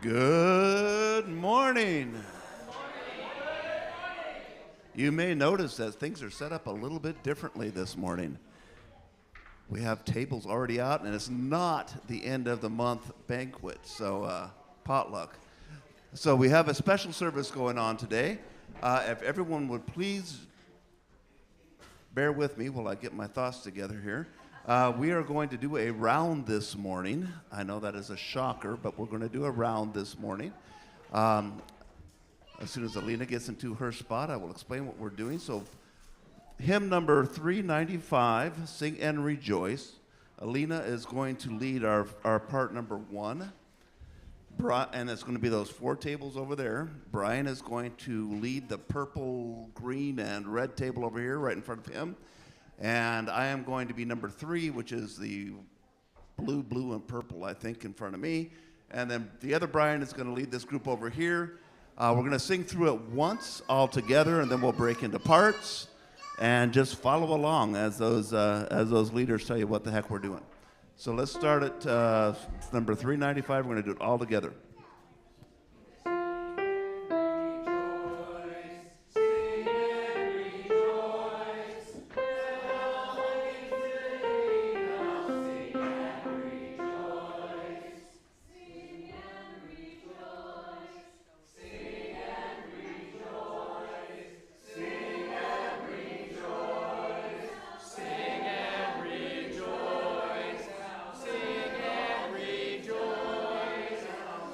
Good morning. You may notice that things are set up a little bit differently this morning. We have tables already out, and it's not the end of the month banquet, so potluck. So we have a special service going on today. If everyone would please bear with me while I get my thoughts together here. We are going to do a round this morning. I know that is a shocker, but we're going to do a round this morning. As soon as Alina gets into her spot, I will explain what we're doing. So hymn number 395, Sing and Rejoice. Alina is going to lead our part number 1. And it's going to be those 4 tables over there. Brian is going to lead the purple, green, and red table over here right in front of him. And I am going to be number 3, which is the blue, and purple, I think, in front of me. And then the other Brian is going to lead this group over here. We're going to sing through it once all together, and then we'll break into parts. And just follow along as those leaders tell you what the heck we're doing. So let's start at number 395. We're going to do it all together.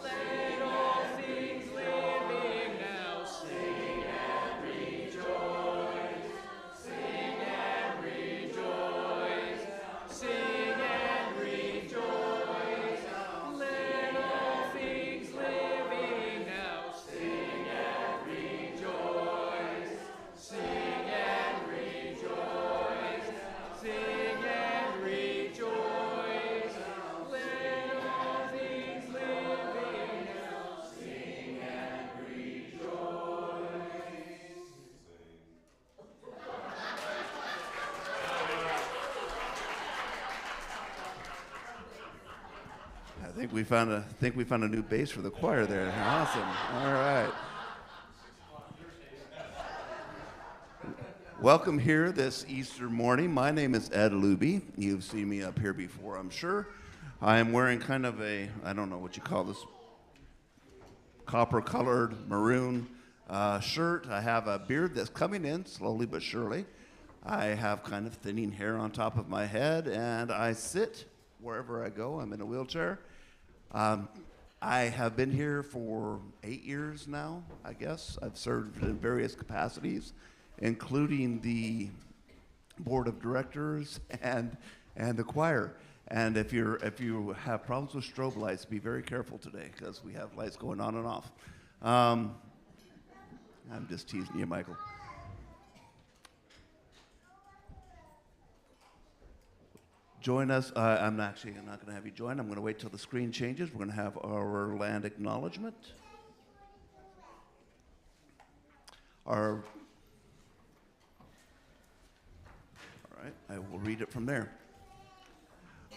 Let think we found a new bass for the choir there. Awesome. All right. Welcome here this Easter morning. My name is Ed Luby. You've seen me up here before, I'm sure. I am wearing kind of a, I don't know what you call this, copper-colored maroon shirt. I have a beard that's coming in slowly but surely. I have kind of thinning hair on top of my head, and I sit wherever I go. I'm in a wheelchair. I have been here for 8 years now, I guess. I've served in various capacities, including the board of directors and the choir. And if you have problems with strobe lights, be very careful today because we have lights going on and off. I'm just teasing you, Michael. Join us. I'm not going to have you join. I'm going to wait till the screen changes. We're going to have our land acknowledgement. All right, I will read it from there.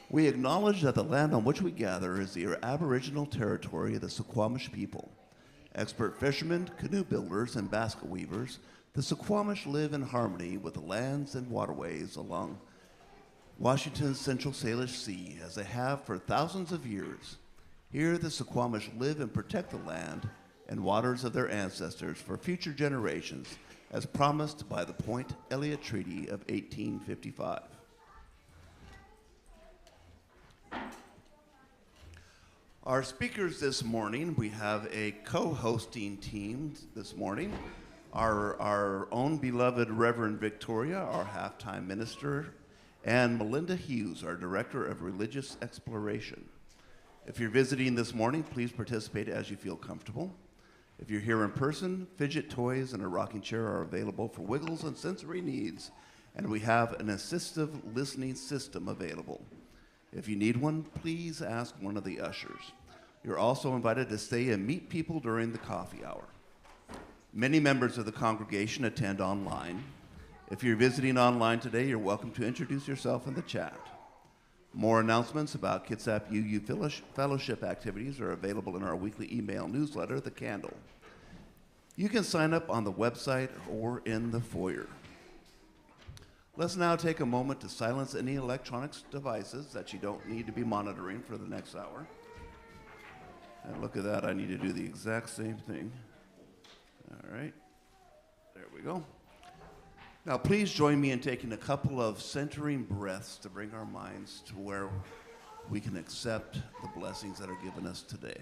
We acknowledge that the land on which we gather is the Aboriginal territory of the Suquamish people. Expert fishermen, canoe builders, and basket weavers, the Suquamish live in harmony with the lands and waterways along Washington's Central Salish Sea, as they have for thousands of years. Here, the Suquamish live and protect the land and waters of their ancestors for future generations, as promised by the Point Elliott Treaty of 1855. Our speakers this morning, we have a co-hosting team this morning. Our own beloved Reverend Victoria, our halftime minister, and Melinda Hughes, our Director of Religious Exploration. If you're visiting this morning, please participate as you feel comfortable. If you're here in person, fidget toys and a rocking chair are available for wiggles and sensory needs, and we have an assistive listening system available. If you need one, please ask one of the ushers. You're also invited to stay and meet people during the coffee hour. Many members of the congregation attend online. If you're visiting online today, you're welcome to introduce yourself in the chat. More announcements about Kitsap UU Fellowship activities are available in our weekly email newsletter, The Candle. You can sign up on the website or in the foyer. Let's now take a moment to silence any electronics devices that you don't need to be monitoring for the next hour. And look at that, I need to do the exact same thing. All right, there we go. Now, please join me in taking a couple of centering breaths to bring our minds to where we can accept the blessings that are given us today.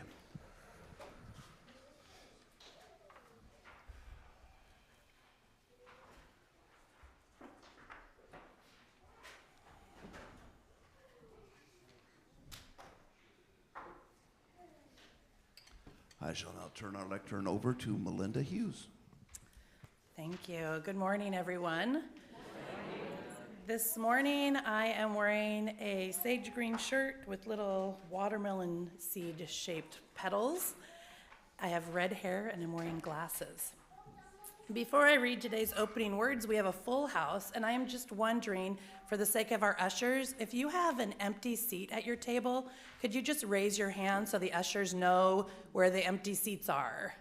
I shall now turn our lectern over to Melinda Hughes. Thank you. Good morning, everyone. This morning, I am wearing a sage green shirt with little watermelon seed-shaped petals. I have red hair, and I'm wearing glasses. Before I read today's opening words, we have a full house, and I am just wondering, for the sake of our ushers, if you have an empty seat at your table, could you just raise your hand so the ushers know where the empty seats are?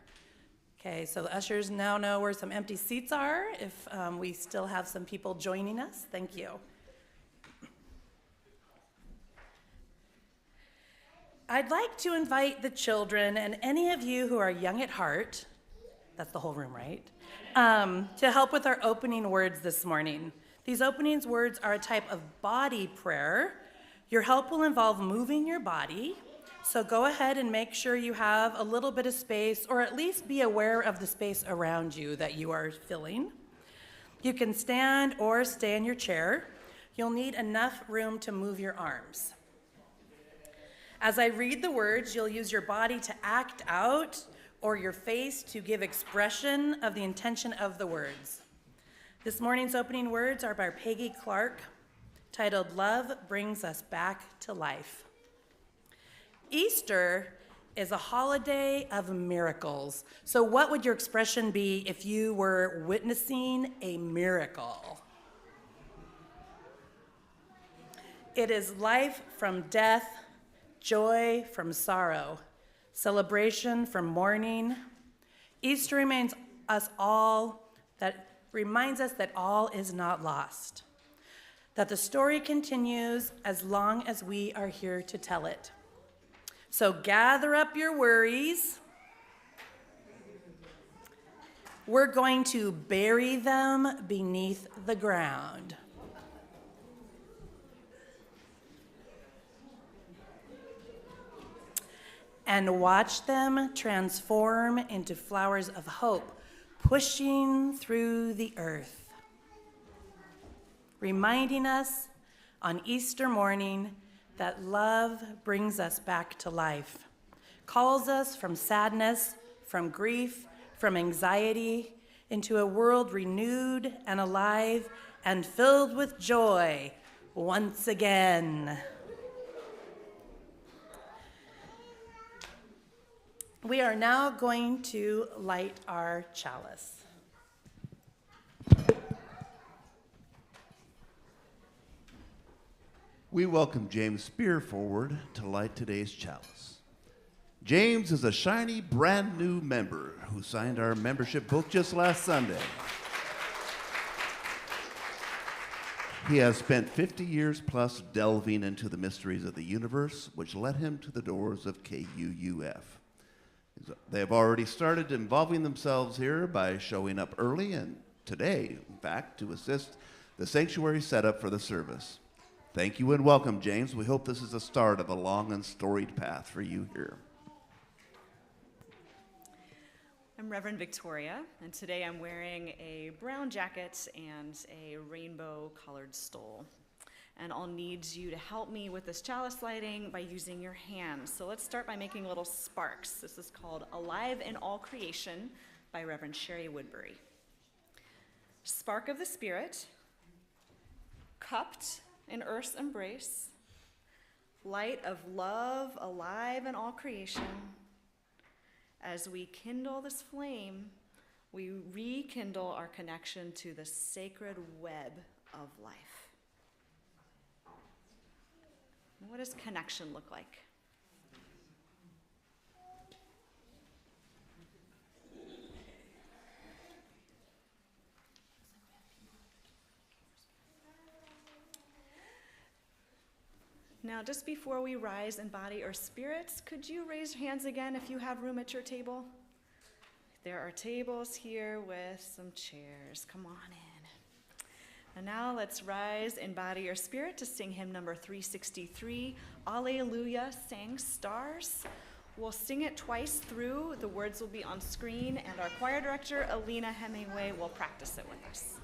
Okay, so the ushers now know where some empty seats are, if we still have some people joining us. Thank you. I'd like to invite the children and any of you who are young at heart, that's the whole room, right, to help with our opening words this morning. These opening words are a type of body prayer. Your help will involve moving your body. So go ahead and make sure you have a little bit of space, or at least be aware of the space around you that you are filling. You can stand or stay in your chair. You'll need enough room to move your arms. As I read the words, you'll use your body to act out, or your face to give expression of the intention of the words. This morning's opening words are by Peggy Clark, titled "Love Brings Us Back to Life." Easter is a holiday of miracles. So what would your expression be if you were witnessing a miracle? It is life from death joy from sorrow, celebration from mourning. Easter reminds us that all is not lost, that the story continues as long as we are here to tell it. So gather up your worries. We're going to bury them beneath the ground. And watch them transform into flowers of hope, pushing through the earth, reminding us on Easter morning that love brings us back to life, calls us from sadness, from grief, from anxiety, into a world renewed and alive and filled with joy once again. We are now going to light our chalice. We welcome James Spear forward to light today's chalice. James is a shiny, brand new member who signed our membership book just last Sunday. He has spent 50 years plus delving into the mysteries of the universe, which led him to the doors of KUUF. They have already started involving themselves here by showing up early and today, in fact, to assist the sanctuary setup for the service. Thank you and welcome, James. We hope this is the start of a long and storied path for you here. I'm Reverend Victoria, and today I'm wearing a brown jacket and a rainbow-colored stole. And I'll need you to help me with this chalice lighting by using your hands. So let's start by making little sparks. This is called Alive in All Creation by Reverend Sherry Woodbury. Spark of the Spirit, cupped in earth's embrace, light of love alive in all creation. As we kindle this flame, we rekindle our connection to the sacred web of life. What does connection look like? Now, just before we rise in body or spirits, could you raise your hands again if you have room at your table? There are tables here with some chairs. Come on in. And now let's rise in body or spirit to sing hymn number 363, Alleluia, Sang Stars. We'll sing it twice through. The words will be on screen, and our choir director, Alina Hemingway, will practice it with us.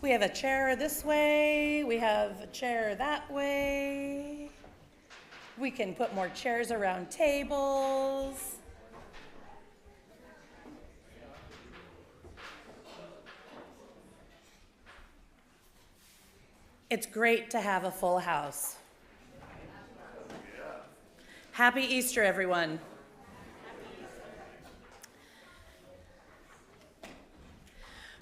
We have a chair this way, we have a chair that way. We can put more chairs around tables. It's great to have a full house. Happy Easter, everyone.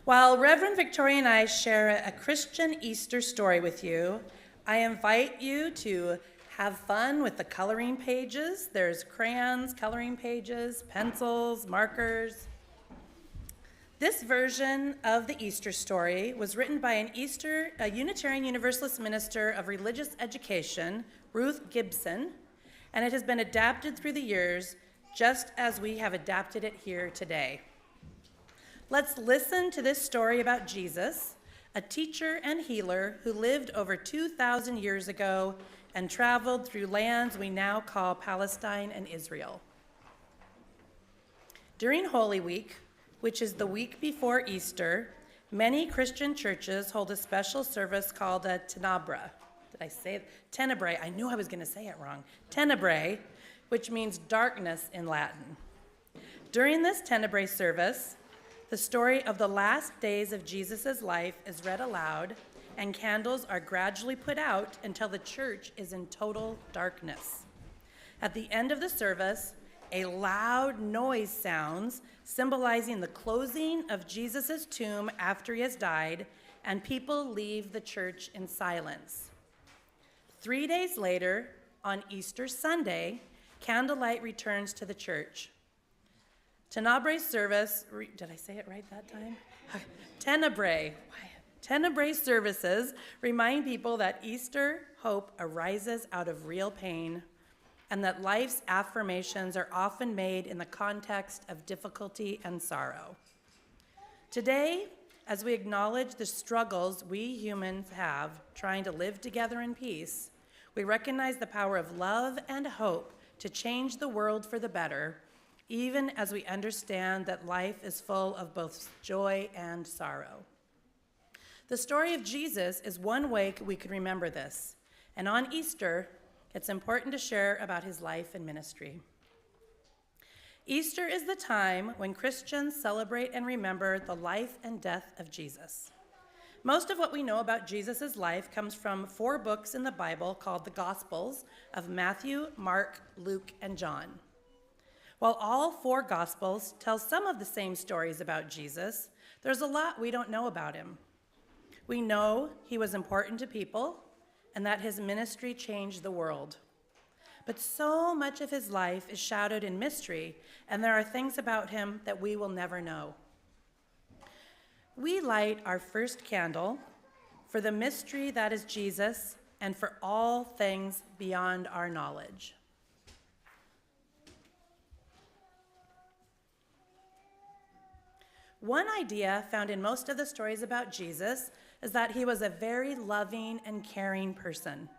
While Reverend Victoria and I share a Christian Easter story with you, I invite you to have fun with the coloring pages. There's crayons, coloring pages, pencils, markers. This version of the Easter story was written by a Unitarian Universalist minister of religious education, Ruth Gibson, and it has been adapted through the years just as we have adapted it here today. Let's listen to this story about Jesus, a teacher and healer who lived over 2,000 years ago and traveled through lands we now call Palestine and Israel. During Holy Week, which is the week before Easter, many Christian churches hold a special service called a Tenebra. Did I say it? Tenebrae. I knew I was going to say it wrong. Tenebrae, which means darkness in Latin. During this Tenebrae service, the story of the last days of Jesus' life is read aloud, and candles are gradually put out until the church is in total darkness. At the end of the service, a loud noise sounds, symbolizing the closing of Jesus' tomb after he has died, and people leave the church in silence. 3 days later, on Easter Sunday, candlelight returns to the church. Tenebrae service, did I say it right that time? Tenebrae. Tenebrae services remind people that Easter hope arises out of real pain, and that life's affirmations are often made in the context of difficulty and sorrow. Today, as we acknowledge the struggles we humans have trying to live together in peace, we recognize the power of love and hope to change the world for the better, even as we understand that life is full of both joy and sorrow. The story of Jesus is one way we could remember this, and on Easter, it's important to share about his life and ministry. Easter is the time when Christians celebrate and remember the life and death of Jesus. Most of what we know about Jesus' life comes from 4 books in the Bible called the Gospels of Matthew, Mark, Luke, and John. While all 4 Gospels tell some of the same stories about Jesus, there's a lot we don't know about him. We know he was important to people and that his ministry changed the world. But so much of his life is shrouded in mystery, and there are things about him that we will never know. We light our first candle for the mystery that is Jesus and for all things beyond our knowledge. One idea found in most of the stories about Jesus is that he was a very loving and caring person.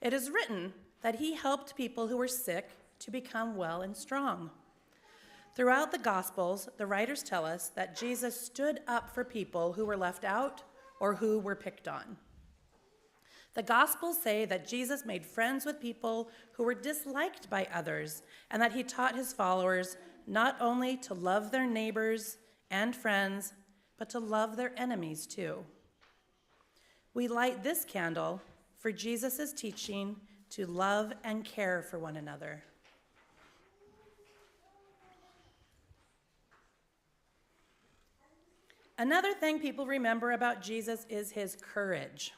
It is written that he helped people who were sick to become well and strong. Throughout the Gospels, the writers tell us that Jesus stood up for people who were left out or who were picked on. The Gospels say that Jesus made friends with people who were disliked by others, and that he taught his followers not only to love their neighbors and friends, but to love their enemies too. We light this candle for Jesus' teaching to love and care for one another. Another thing people remember about Jesus is his courage.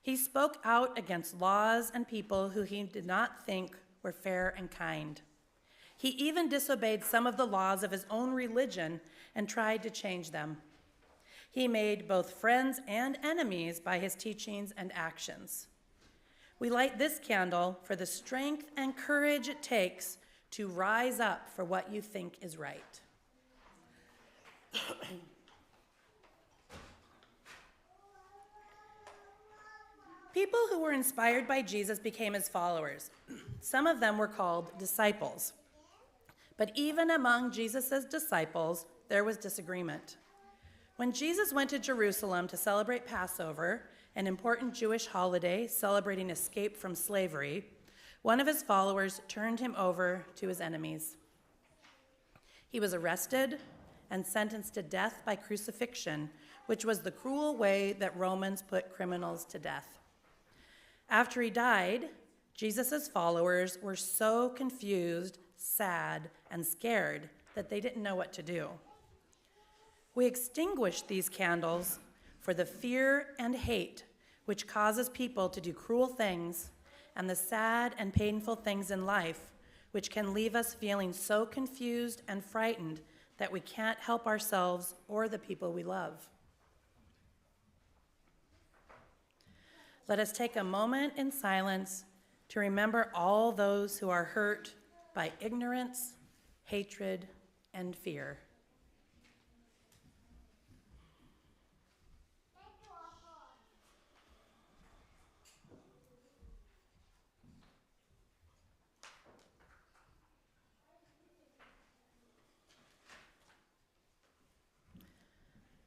He spoke out against laws and people who he did not think were fair and kind. He even disobeyed some of the laws of his own religion and tried to change them. He made both friends and enemies by his teachings and actions. We light this candle for the strength and courage it takes to rise up for what you think is right. People who were inspired by Jesus became his followers. Some of them were called disciples. But even among Jesus' disciples, there was disagreement. When Jesus went to Jerusalem to celebrate Passover, an important Jewish holiday celebrating escape from slavery, one of his followers turned him over to his enemies. He was arrested and sentenced to death by crucifixion, which was the cruel way that Romans put criminals to death. After he died, Jesus' followers were so confused, sad, and scared that they didn't know what to do. We extinguish these candles for the fear and hate which causes people to do cruel things, and the sad and painful things in life which can leave us feeling so confused and frightened that we can't help ourselves or the people we love. Let us take a moment in silence to remember all those who are hurt by ignorance, hatred, and fear.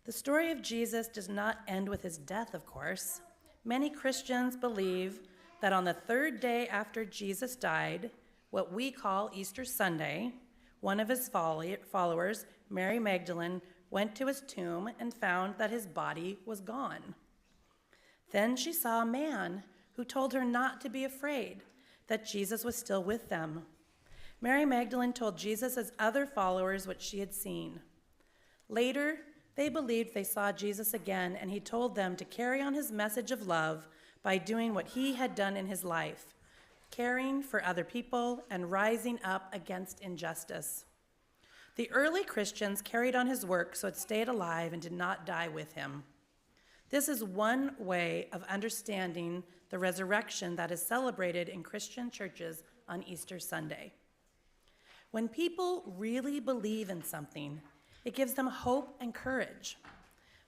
The story of Jesus does not end with his death, of course. Many Christians believe that on the third day after Jesus died, what we call Easter Sunday, one of his followers, Mary Magdalene, went to his tomb and found that his body was gone. Then she saw a man who told her not to be afraid, that Jesus was still with them. Mary Magdalene told Jesus' other followers what she had seen. Later, they believed they saw Jesus again, and he told them to carry on his message of love by doing what he had done in his life, caring for other people and rising up against injustice. The early Christians carried on his work so it stayed alive and did not die with him. This is one way of understanding the resurrection that is celebrated in Christian churches on Easter Sunday. When people really believe in something, it gives them hope and courage.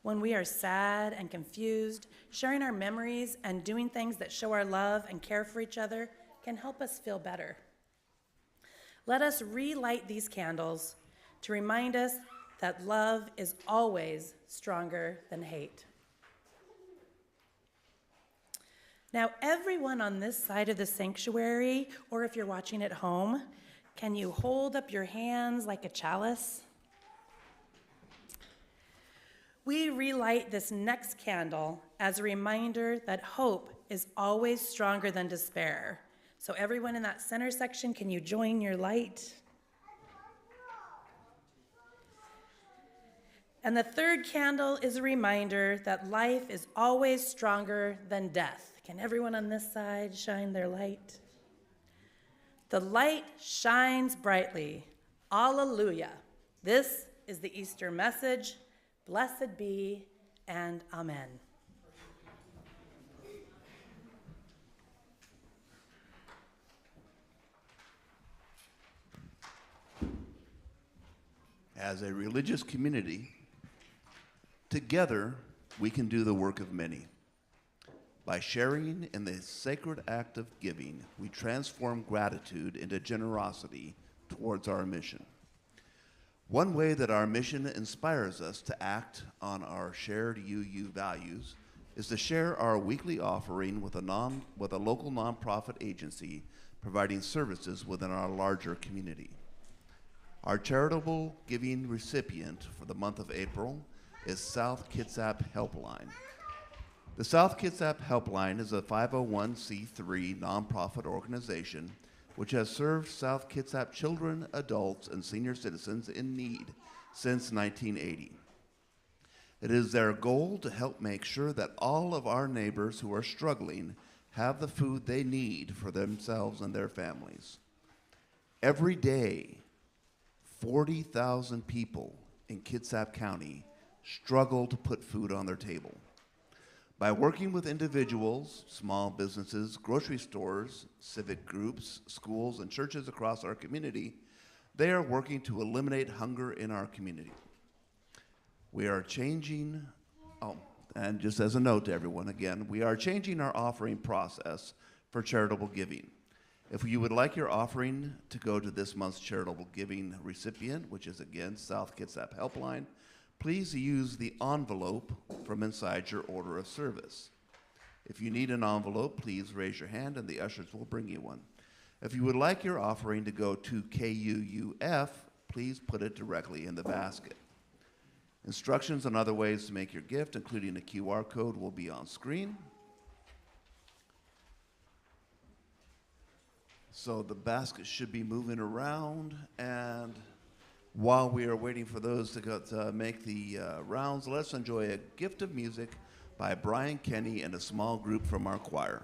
When we are sad and confused, sharing our memories and doing things that show our love and care for each other can help us feel better. Let us relight these candles to remind us that love is always stronger than hate. Now, everyone on this side of the sanctuary, or if you're watching at home, can you hold up your hands like a chalice? We relight this next candle as a reminder that hope is always stronger than despair. So everyone in that center section, can you join your light? And the third candle is a reminder that life is always stronger than death. Can everyone on this side shine their light? The light shines brightly. Alleluia. This is the Easter message. Blessed be, and amen. As a religious community, together we can do the work of many. By sharing in the sacred act of giving, we transform gratitude into generosity towards our mission. One way that our mission inspires us to act on our shared UU values is to share our weekly offering with a local nonprofit agency providing services within our larger community. Our charitable giving recipient for the month of April is South Kitsap Helpline. The South Kitsap Helpline is a 501c3 nonprofit organization which has served South Kitsap children, adults, and senior citizens in need since 1980. It is their goal to help make sure that all of our neighbors who are struggling have the food they need for themselves and their families. Every day, 40,000 people in Kitsap County struggle to put food on their table. By working with individuals, small businesses, grocery stores, civic groups, schools, and churches across our community, they are working to eliminate hunger in our community. We are changing, and just as a note to everyone, again, we are changing our offering process for charitable giving. If you would like your offering to go to this month's charitable giving recipient, which is again South Kitsap Helpline, please use the envelope from inside your order of service. If you need an envelope, please raise your hand and the ushers will bring you one. If you would like your offering to go to KUUF, please put it directly in the basket. Instructions on other ways to make your gift, including a QR code, will be on screen. So the baskets should be moving around, and while we are waiting for those to make the rounds, let's enjoy a gift of music by Brian Kenny and a small group from our choir.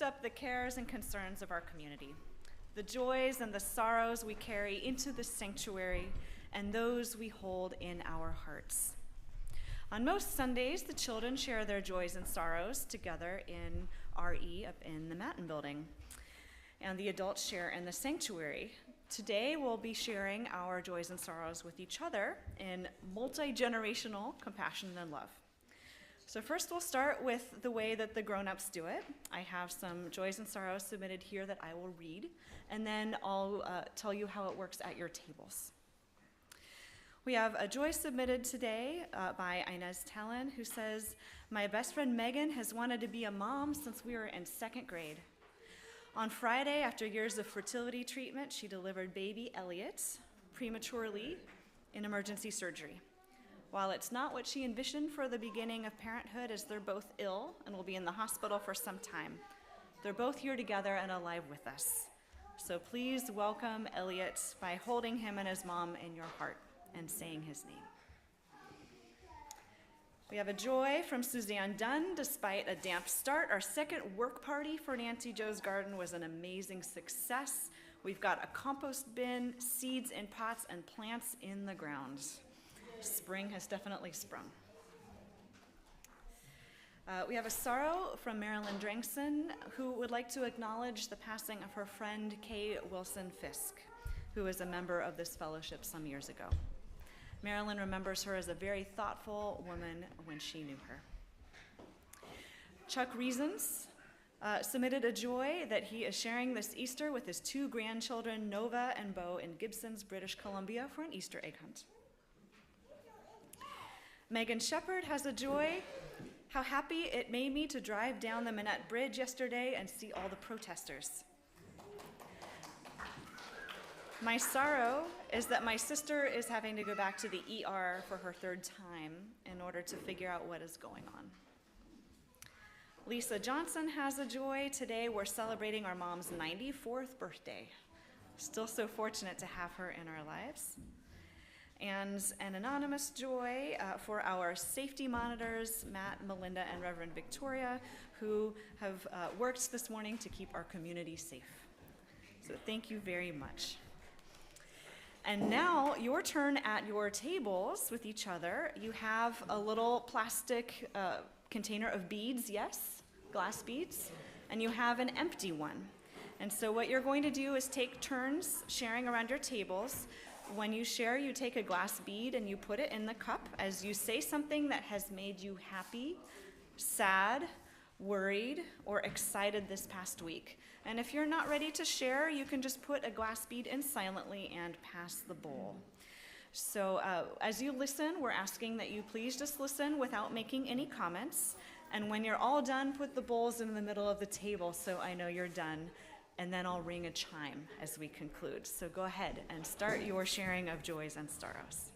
Up the cares and concerns of our community, the joys and the sorrows we carry into the sanctuary, and those we hold in our hearts. On most Sundays, the children share their joys and sorrows together in RE up in the Matin building, and the adults share in the sanctuary. Today, we'll be sharing our joys and sorrows with each other in multi-generational compassion and love. So first we'll start with the way that the grown-ups do it. I have some joys and sorrows submitted here that I will read, and then I'll tell you how it works at your tables. We have a joy submitted today by Inez Talon, who says, "My best friend Megan has wanted to be a mom since we were in 2nd grade. On Friday, after years of fertility treatment, she delivered baby Elliot prematurely in emergency surgery. While it's not what she envisioned for the beginning of parenthood, as they're both ill and will be in the hospital for some time, they're both here together and alive with us. So please welcome Elliot by holding him and his mom in your heart and saying his name." We have a joy from Suzanne Dunn. Despite a damp start, our second work party for Nancy Joe's Garden was an amazing success. We've got a compost bin, seeds in pots, and plants in the ground. Spring has definitely sprung. We have a sorrow from Marilyn Drangson, who would like to acknowledge the passing of her friend Kay Wilson Fisk, who was a member of this fellowship some years ago. Marilyn remembers her as a very thoughtful woman when she knew her. Chuck Reasons submitted a joy that he is sharing this Easter with his 2 grandchildren, Nova and Beau, in Gibsons, British Columbia for an Easter egg hunt. Megan Shepard has a joy. "How happy it made me to drive down the Minette Bridge yesterday and see all the protesters. My sorrow is that my sister is having to go back to the ER for her 3rd time in order to figure out what is going on." Lisa Johnson has a joy. "Today we're celebrating our mom's 94th birthday. Still so fortunate to have her in our lives." And an anonymous joy for our safety monitors, Matt, Melinda, and Reverend Victoria, who have worked this morning to keep our community safe. So thank you very much. And now, your turn at your tables with each other. You have a little plastic container of beads, yes, glass beads, and you have an empty one. And so what you're going to do is take turns sharing around your tables. When you share, you take a glass bead and you put it in the cup as you say something that has made you happy, sad, worried, or excited this past week. And if you're not ready to share, you can just put a glass bead in silently and pass the bowl. So as you listen, we're asking that you please just listen without making any comments. And when you're all done, put the bowls in the middle of the table so I know you're done. And then I'll ring a chime as we conclude. So go ahead and start your sharing of joys and sorrows.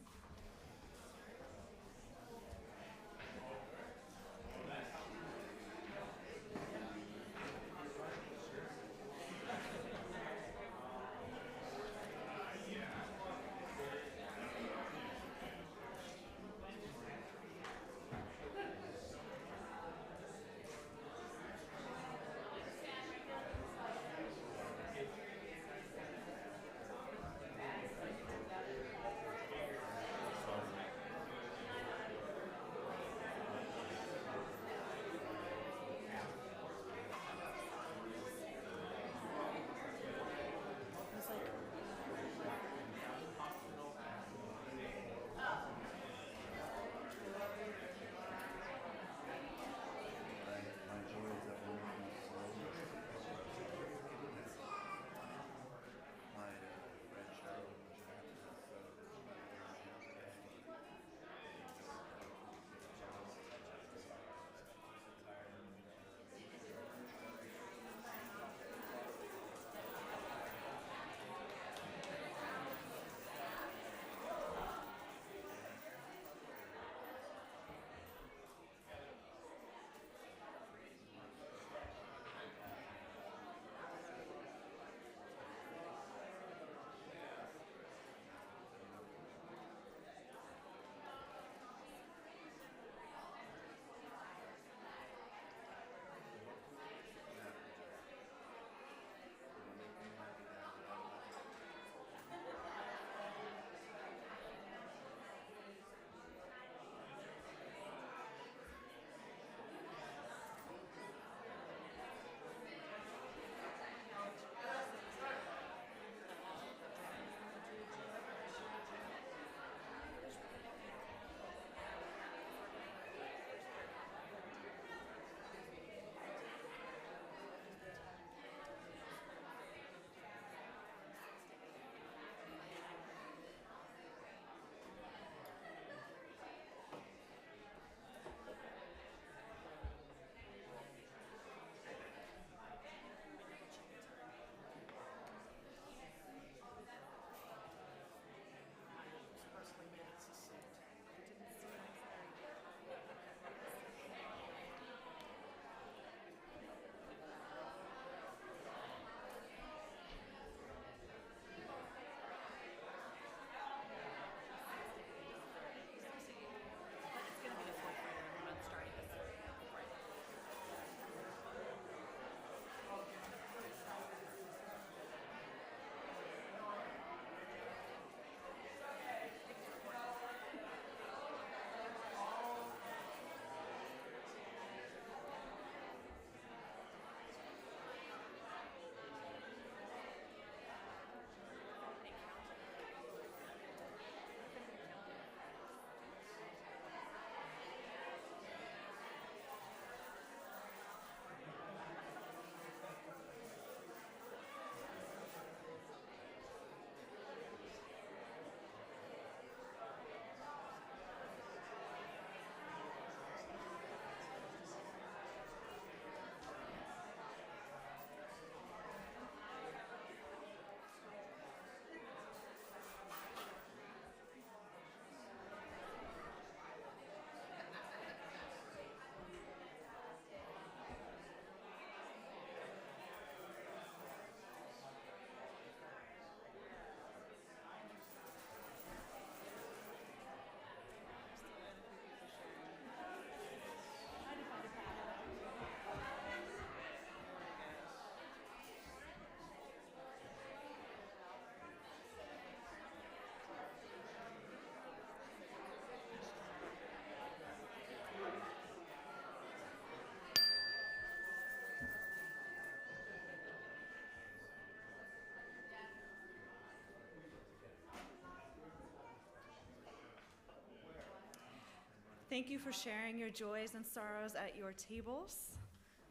Thank you for sharing your joys and sorrows at your tables.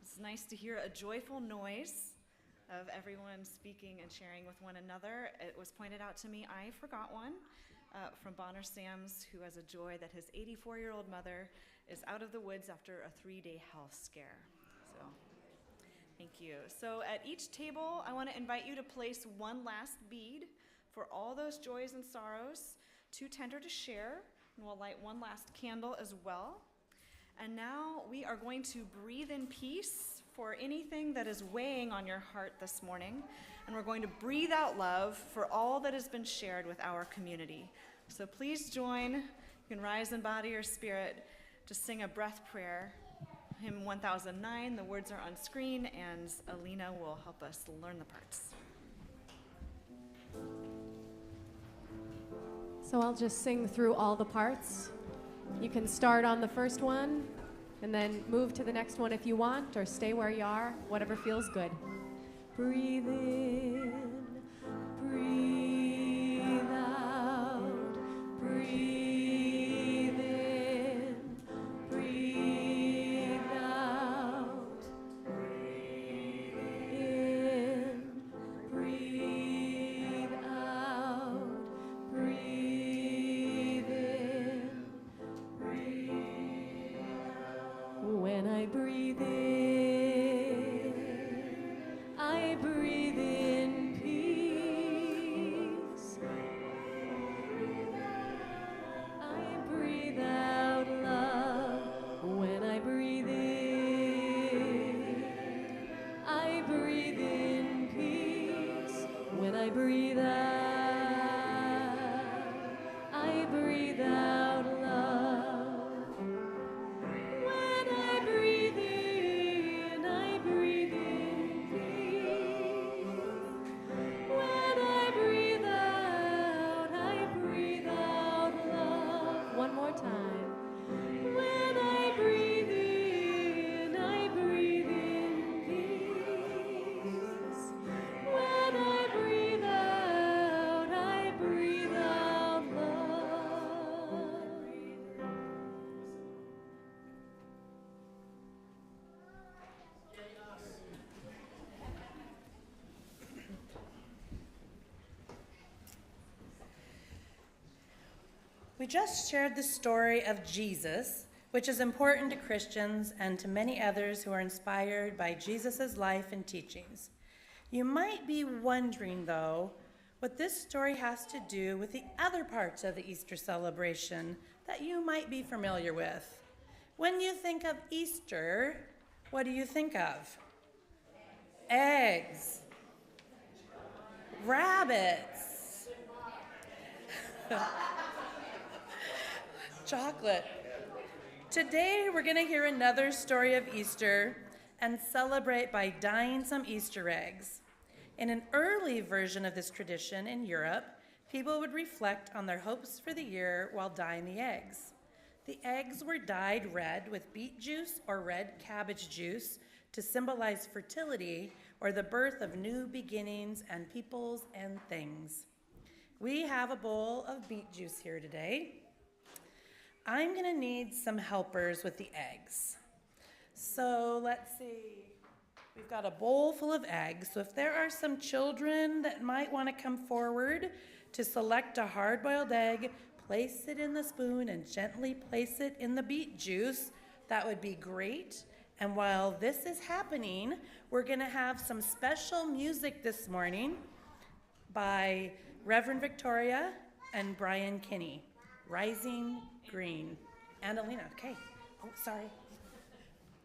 It's nice to hear a joyful noise of everyone speaking and sharing with one another. It was pointed out to me, I forgot one, from Bonner Sams, who has a joy that his 84-year-old mother is out of the woods after a 3-day health scare. So, thank you. So at each table, I want to invite you to place one last bead for all those joys and sorrows, too tender to share, and we'll light one last candle as well. And now we are going to breathe in peace for anything that is weighing on your heart this morning. And we're going to breathe out love for all that has been shared with our community. So please join. You can rise in body or spirit to sing a breath prayer. Hymn 1009, the words are on screen, and Alina will help us learn the parts. So I'll just sing through all the parts. You can start on the first one and then move to the next one if you want, or stay where you are, whatever feels good. Breathe in, breathe out, breathe in, breathe out, breathe in, breathe out, breathe in, breathe out. When I breathe in, I breathe in peace. I breathe out love. When I breathe in, I breathe in peace. When I breathe out, I breathe out love. When I breathe in, I breathe in peace. When I breathe out love. One more time. When I breathe in, I breathe in peace. When I breathe out love. We just shared the story of Jesus, which is important to Christians and to many others who are inspired by Jesus' life and teachings. You might be wondering, though, what this story has to do with the other parts of the Easter celebration that you might be familiar with. When you think of Easter, what do you think of? Eggs. Rabbits. Chocolate. Today, we're going to hear another story of Easter and celebrate by dyeing some Easter eggs. In an early version of this tradition in Europe, people would reflect on their hopes for the year while dyeing the eggs. The eggs were dyed red with beet juice or red cabbage juice to symbolize fertility or the birth of new beginnings and peoples and things. We have a bowl of beet juice here today. I'm going to need some helpers with the eggs. So let's see. We've got a bowl full of eggs. So if there are some children that might want to come forward to select a hard-boiled egg, place it in the spoon and gently place it in the beet juice, that would be great. And while this is happening, we're going to have some special music this morning by Reverend Victoria and Brian Kinney. Rising Green. And Alina, okay. Oh, sorry.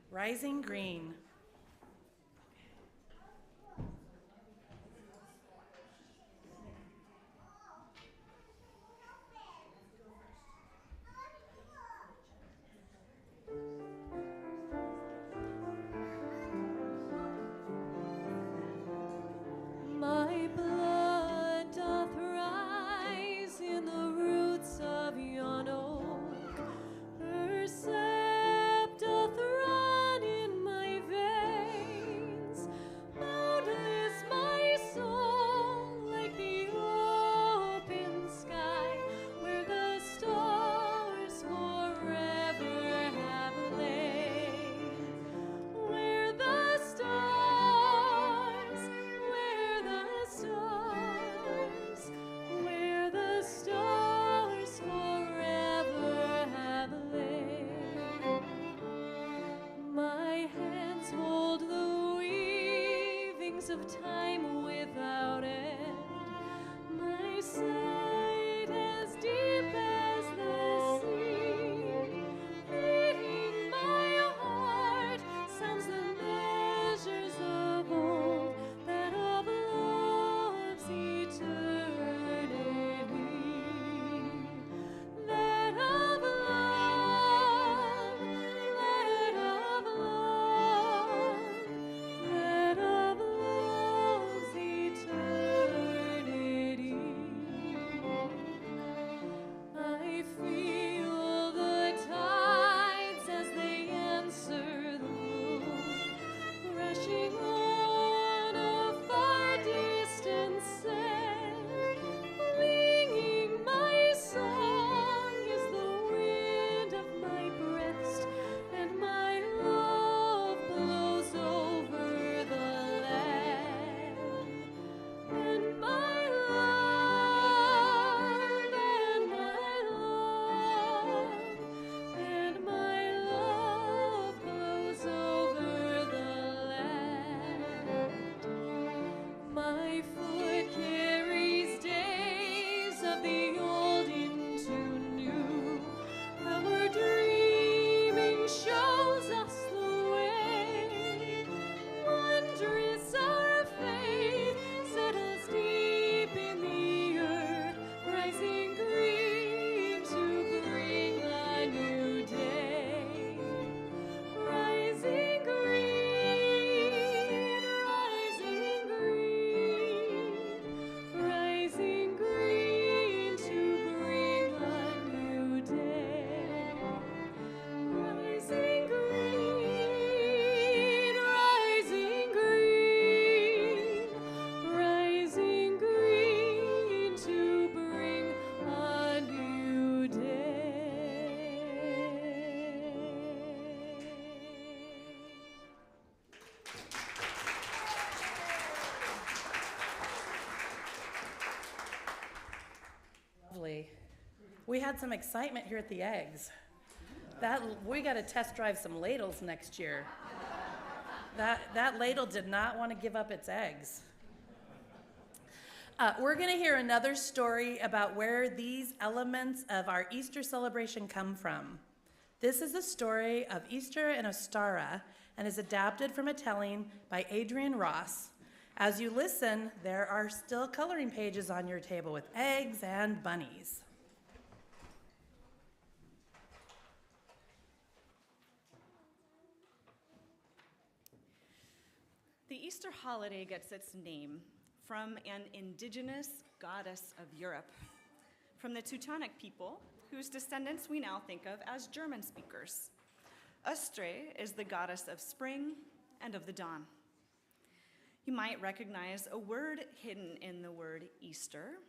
Rising Green. My blood doth rise in the roots of yon oak. Her sap doth run in my veins. springs of time without end. My sight as deep as the sea, beating my heart, sounds the measures of old, that of love's eternity. That of love, that of love, that of love's eternity. I feel the tides as they answer the moon, rushing on a far distant sand. Winging my song is the wind of my breast, and my love blows over the land. And my love, and my love, and my love blows over the land. My foot carries days of the old into new. Our dreaming shows us the way. Wondrous our faith settles deep in the earth, rising green to bring a new day. Rising green, rising green, rising green to bring a new day. Rising green, rising green, rising green to bring a new day. Lovely. We had some excitement here at the Eggs. We got to test drive some ladles next year. That ladle did not want to give up its eggs. We're going to hear another story about where these elements of our Easter celebration come from. This is the story of Easter in Ostara and is adapted from a telling by Adrian Ross. As you listen, there are still coloring pages on your table with eggs and bunnies. The Easter holiday gets its name from an indigenous goddess of Europe, from the Teutonic people, whose descendants we now think of as German speakers. Ostara is the goddess of spring and of the dawn. You might recognize a word hidden in the word Easter,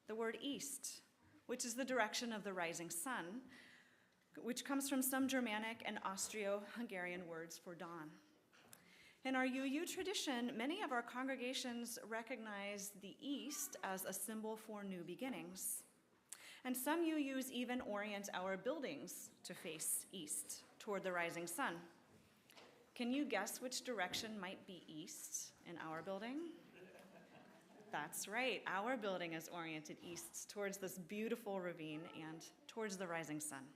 the word east, which is the direction of the rising sun, which comes from some Germanic and Austro-Hungarian words for dawn. In our UU tradition, many of our congregations recognize the east as a symbol for new beginnings. And some UUs even orient our buildings to face east, toward the rising sun. Can you guess which direction might be east in our building? That's right, our building is oriented east towards this beautiful ravine and towards the rising sun.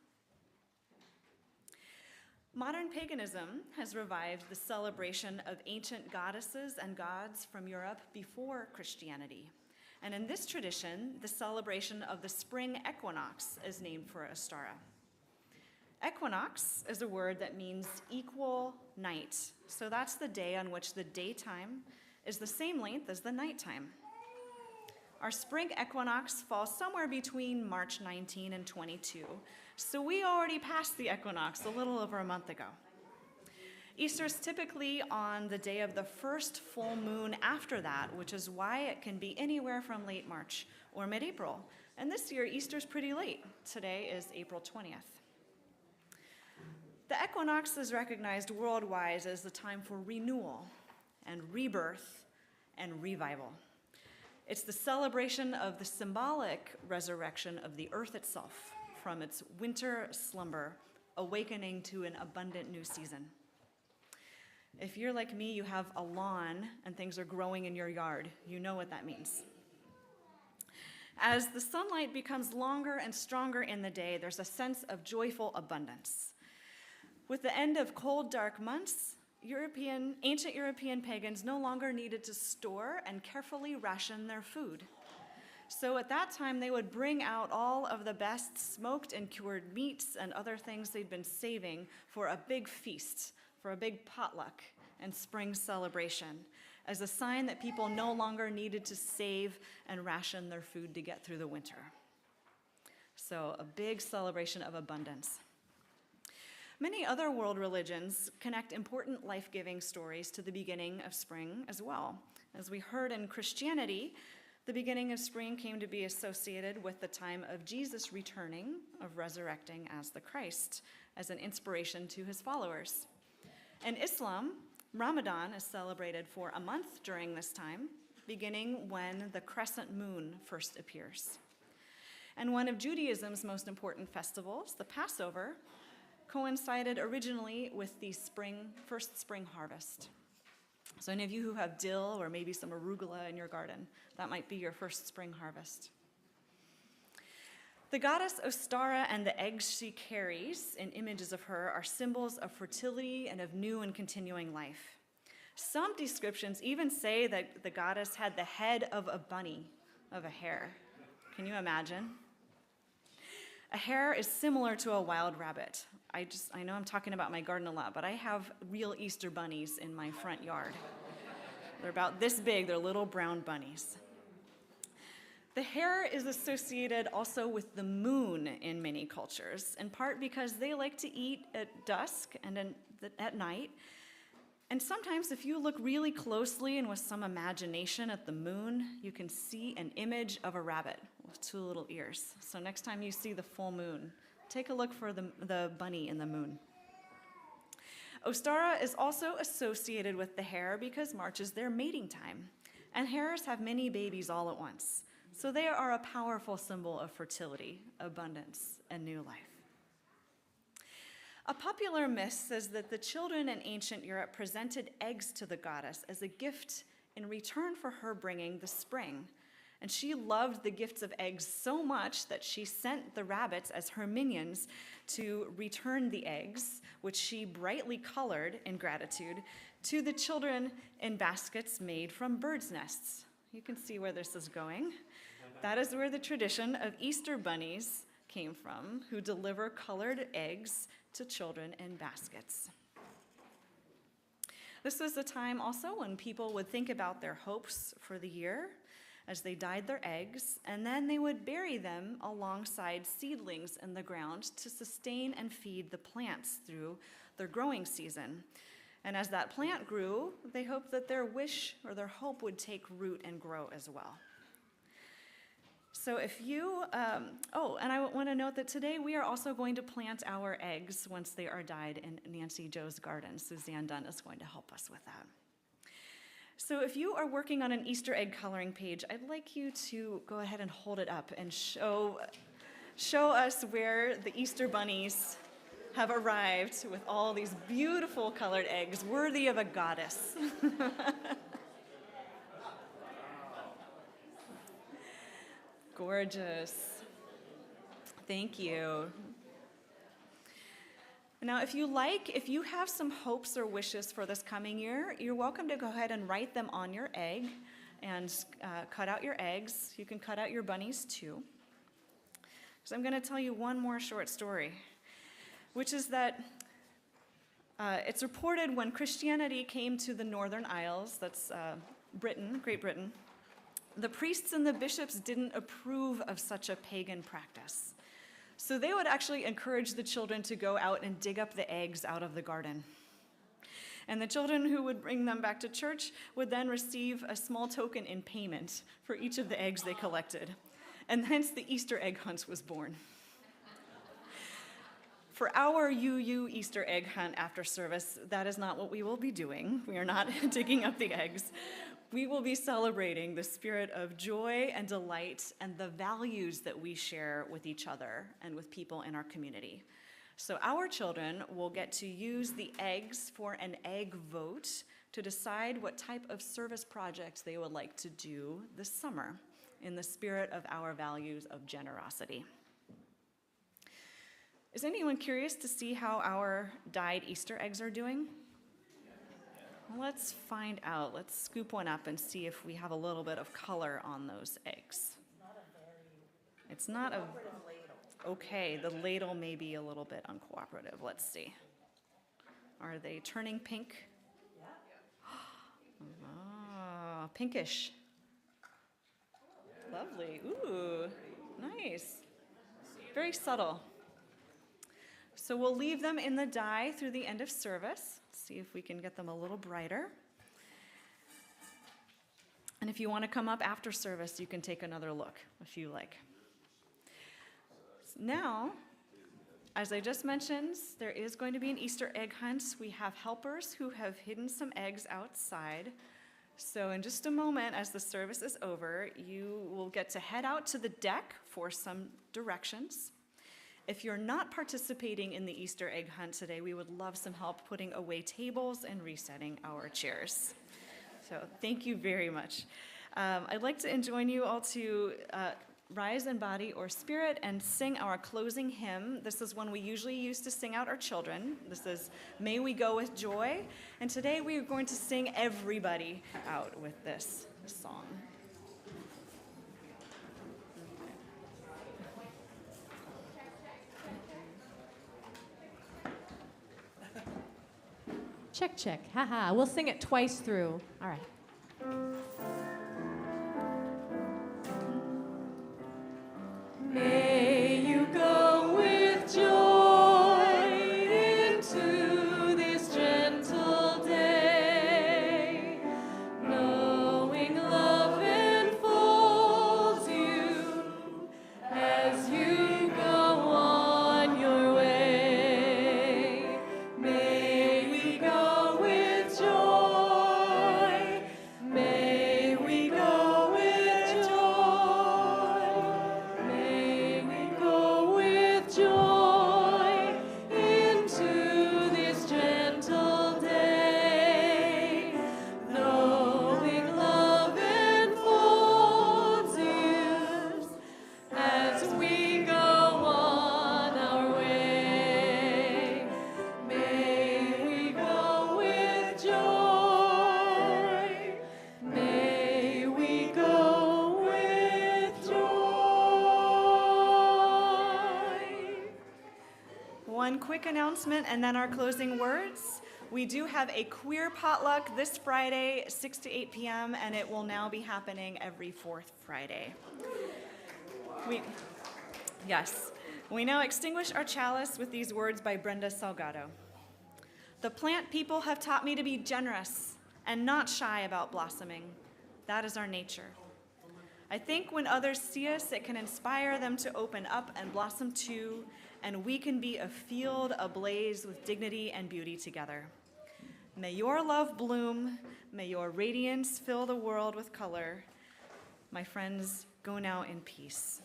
Modern paganism has revived the celebration of ancient goddesses and gods from Europe before Christianity. And in this tradition, the celebration of the spring equinox is named for Ostara. Equinox is a word that means equal night. So that's the day on which the daytime is the same length as the nighttime. Our spring equinox falls somewhere between March 19 and 22. So we already passed the equinox a little over a month ago. Easter is typically on the day of the first full moon after that, which is why it can be anywhere from late March or mid-April. And this year, Easter's pretty late. Today is April 20th. The equinox is recognized worldwide as the time for renewal and rebirth and revival. It's the celebration of the symbolic resurrection of the earth itself from its winter slumber, awakening to an abundant new season. If you're like me, you have a lawn and things are growing in your yard. You know what that means. As the sunlight becomes longer and stronger in the day, there's a sense of joyful abundance. With the end of cold, dark months, ancient European pagans no longer needed to store and carefully ration their food. So at that time, they would bring out all of the best smoked and cured meats and other things they'd been saving for a big feast, for a big potluck and spring celebration, as a sign that people no longer needed to save and ration their food to get through the winter. So a big celebration of abundance. Many other world religions connect important life-giving stories to the beginning of spring as well. As we heard in Christianity, the beginning of spring came to be associated with the time of Jesus returning, of resurrecting as the Christ, as an inspiration to his followers. In Islam, Ramadan is celebrated for a month during this time, beginning when the crescent moon first appears. And one of Judaism's most important festivals, the Passover, coincided originally with the first spring harvest. So any of you who have dill or maybe some arugula in your garden, that might be your first spring harvest. The goddess Ostara and the eggs she carries in images of her are symbols of fertility and of new and continuing life. Some descriptions even say that the goddess had the head of a bunny, of a hare. Can you imagine? A hare is similar to a wild rabbit. I know I'm talking about my garden a lot, but I have real Easter bunnies in my front yard. They're about this big, they're little brown bunnies. The hare is associated also with the moon in many cultures, in part because they like to eat at dusk and at night. And sometimes if you look really closely and with some imagination at the moon, you can see an image of a rabbit with two little ears. So next time you see the full moon, take a look for the bunny in the moon. Ostara is also associated with the hare because March is their mating time, and hares have many babies all at once. So they are a powerful symbol of fertility, abundance, and new life. A popular myth says that the children in ancient Europe presented eggs to the goddess as a gift in return for her bringing the spring. And she loved the gifts of eggs so much that she sent the rabbits as her minions to return the eggs, which she brightly colored in gratitude, to the children in baskets made from birds' nests. You can see where this is going. That is where the tradition of Easter bunnies came from, who deliver colored eggs to children in baskets. This was a time also when people would think about their hopes for the year as they dyed their eggs, and then they would bury them alongside seedlings in the ground to sustain and feed the plants through their growing season. And as that plant grew, they hoped that their wish or their hope would take root and grow as well. So if you, and I want to note that today we are also going to plant our eggs once they are dyed in Nancy Joe's garden. Suzanne Dunn is going to help us with that. So if you are working on an Easter egg coloring page, I'd like you to go ahead and hold it up and show us where the Easter bunnies have arrived with all these beautiful colored eggs worthy of a goddess. Gorgeous. Thank you. Now, if you have some hopes or wishes for this coming year, you're welcome to go ahead and write them on your egg and cut out your eggs. You can cut out your bunnies too. So I'm going to tell you one more short story, which is that it's reported when Christianity came to the Northern Isles, that's Great Britain, the priests and the bishops didn't approve of such a pagan practice. So they would actually encourage the children to go out and dig up the eggs out of the garden. And the children who would bring them back to church would then receive a small token in payment for each of the eggs they collected. And hence the Easter egg hunt was born. For our UU Easter egg hunt after service, that is not what we will be doing. We are not digging up the eggs. We will be celebrating the spirit of joy and delight and the values that we share with each other and with people in our community. So our children will get to use the eggs for an egg vote to decide what type of service projects they would like to do this summer in the spirit of our values of generosity. Is anyone curious to see how our dyed Easter eggs are doing? Let's find out. Let's scoop one up and see if we have a little bit of color on those eggs. It's not a ladle. Okay, the ladle may be a little bit uncooperative. Let's see. Are they turning pink? Ah, pinkish. Lovely. Ooh, nice. Very subtle. So we'll leave them in the dye through the end of service. See if we can get them a little brighter. And if you want to come up after service, you can take another look if you like. Now, as I just mentioned, there is going to be an Easter egg hunt. We have helpers who have hidden some eggs outside. So in just a moment, as the service is over, you will get to head out to the deck for some directions. If you're not participating in the Easter egg hunt today, we would love some help putting away tables and resetting our chairs. So thank you very much. I'd like to join you all to rise in body or spirit and sing our closing hymn. This is one we usually use to sing out our children. This is May We Go With Joy. And today we are going to sing everybody out with this song. Check, check. Haha. We'll sing it twice through. All right. May you go with joy into this gentle day, knowing love enfolds you as you go on your way. May we go with joy. May we go with joy. May we go with joy into this gentle day, knowing love enfolds you as we go on our way. May we go with joy. May we go with joy. One quick announcement and then our closing words. We do have a queer potluck this Friday, 6 to 8 p.m., and it will now be happening every fourth Friday. Yes. We now extinguish our chalice with these words by Brenda Salgado. The plant people have taught me to be generous and not shy about blossoming. That is our nature. I think when others see us, it can inspire them to open up and blossom too, and we can be a field ablaze with dignity and beauty together. May your love bloom. May your radiance fill the world with color. My friends, go now in peace.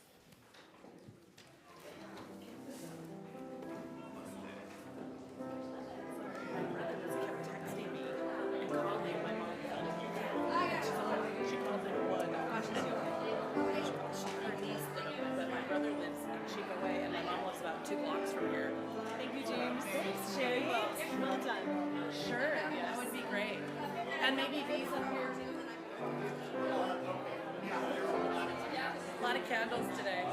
Thank you, James. Thanks, Sherry. Well done. Sure, that would be great. And maybe these up here. A lot of candles today.